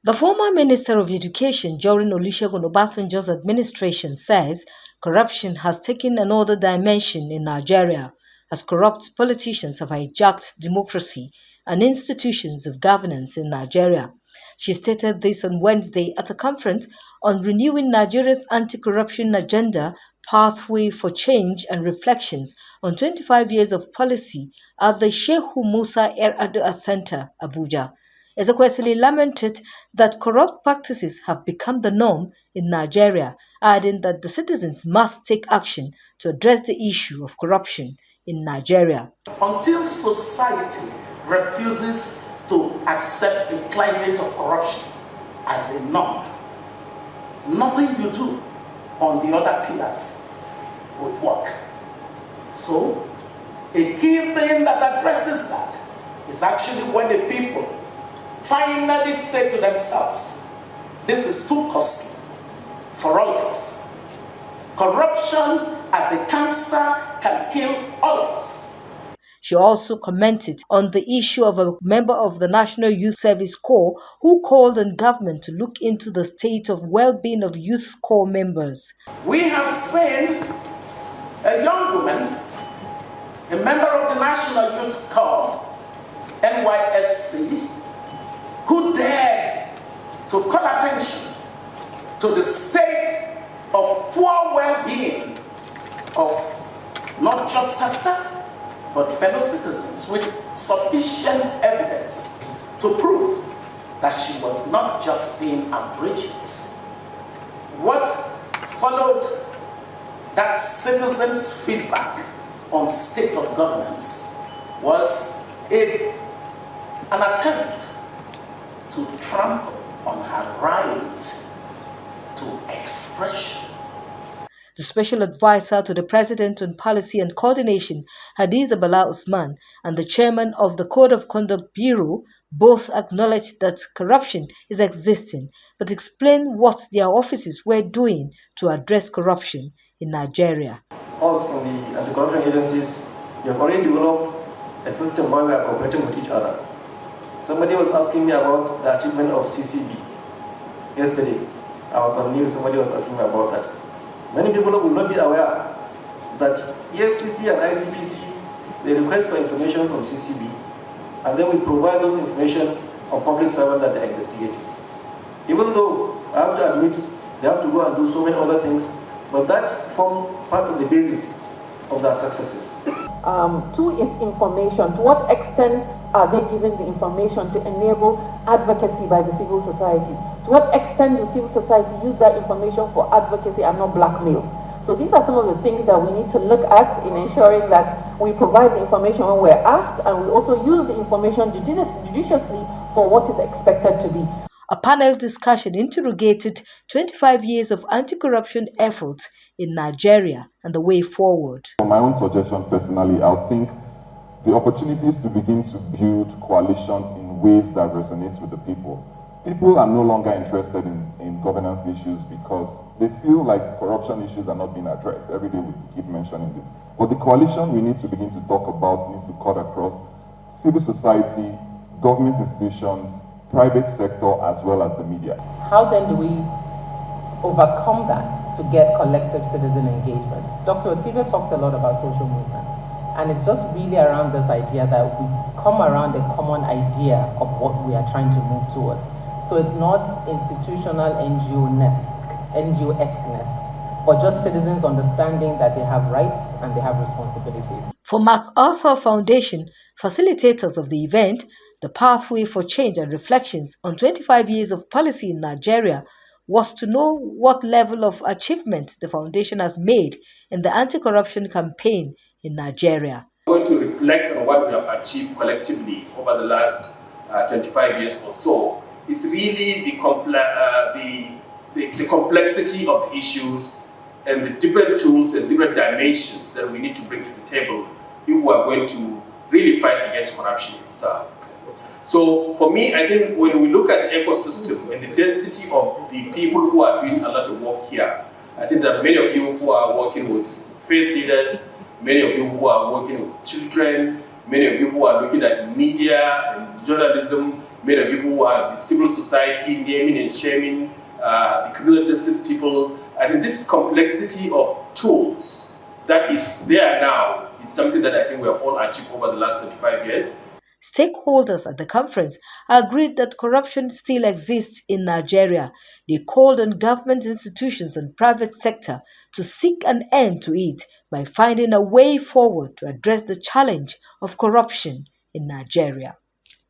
The former Minister of Education during Olusegun Obasanjo's administration says corruption has taken another dimension in Nigeria as corrupt politicians have hijacked democracy and institutions of governance in Nigeria. She stated this on Wednesday at a conference on renewing Nigeria's anti-corruption agenda, Pathway for Change and Reflections on 25 years of policy at the Shehu Musa Adua Center, Abuja. Ezekewsili lamented that corrupt practices have become the norm in Nigeria, adding that the citizens must take action to address the issue of corruption in Nigeria. Until society refuses to accept a climate of corruption as a norm, nothing you do on the other pillars would work. So, a key thing that addresses that is actually when the people finally say to themselves, this is too costly for all of us. Corruption as a cancer can kill all of us. She also commented on the issue of a member of the National Youth Service Corps who called on government to look into the state of well-being of youth corps members. We have seen a young woman, a member of the National Youth Corps, NYSC, who dared to call attention to the state of poor well-being of not just herself, but fellow citizens, with sufficient evidence to prove that she was not just being outrageous. What followed that citizens' feedback on state of governance was an attempt to trample on her right to expression. The Special Advisor to the President on Policy and Coordination, Hadiza Bala Usman, and the Chairman of the Code of Conduct Bureau both acknowledged that corruption is existing, but explained what their offices were doing to address corruption in Nigeria. Us from the anti-corruption agencies, we have already developed a system where we are cooperating with each other. Somebody was asking me about the achievement of CCB yesterday. I was on news, somebody was asking me about that. Many people will not be aware that EFCC and ICPC, they request for information from CCB, and then we provide those information on public servants that they are investigating. Even though I have to admit they have to go and do so many other things, but that forms part of the basis of their successes. Two is information. To what extent are they giving the information to enable advocacy by the civil society? To what extent does civil society use that information for advocacy and not blackmail? So these are some of the things that we need to look at in ensuring that we provide the information when we're asked, and we also use the information judiciously for what is expected to be. A panel discussion interrogated 25 years of anti-corruption efforts in Nigeria and the way forward. For my own suggestion personally, I would think the opportunities to begin to build coalitions in ways that resonate with the people. People are no longer interested in governance issues because they feel like corruption issues are not being addressed. Every day we keep mentioning this. But the coalition we need to begin to talk about needs to cut across civil society, government institutions, private sector, as well as the media. How then do we overcome that to get collective citizen engagement? Dr. Otibe talks a lot about social movements, and it's just really around this idea that we come around a common idea of what we are trying to move towards. So it's not institutional NGO-esqueness, but just citizens understanding that they have rights and they have responsibilities. For MacArthur Foundation facilitators of the event, the Pathway for Change and Reflections on 25 years of policy in Nigeria was to know what level of achievement the foundation has made in the anti-corruption campaign in Nigeria. We're going to reflect on what we have achieved collectively over the last 25 years or so. It's really the complexity of the issues and the different tools and different dimensions that we need to bring to the table if we are going to really fight against corruption itself. So for me, I think when we look at the ecosystem and the density of the people who are doing a lot of work here, I think that many of you who are working with faith leaders, many of you who are working with children, many of you who are looking at media and journalism, many people who are the civil society, naming and shaming, the criminal justice people. I think this complexity of tools that is there now is something that I think we have all achieved over the last 25 years. Stakeholders at the conference agreed that corruption still exists in Nigeria. They called on government institutions and private sector to seek an end to it by finding a way forward to address the challenge of corruption in Nigeria.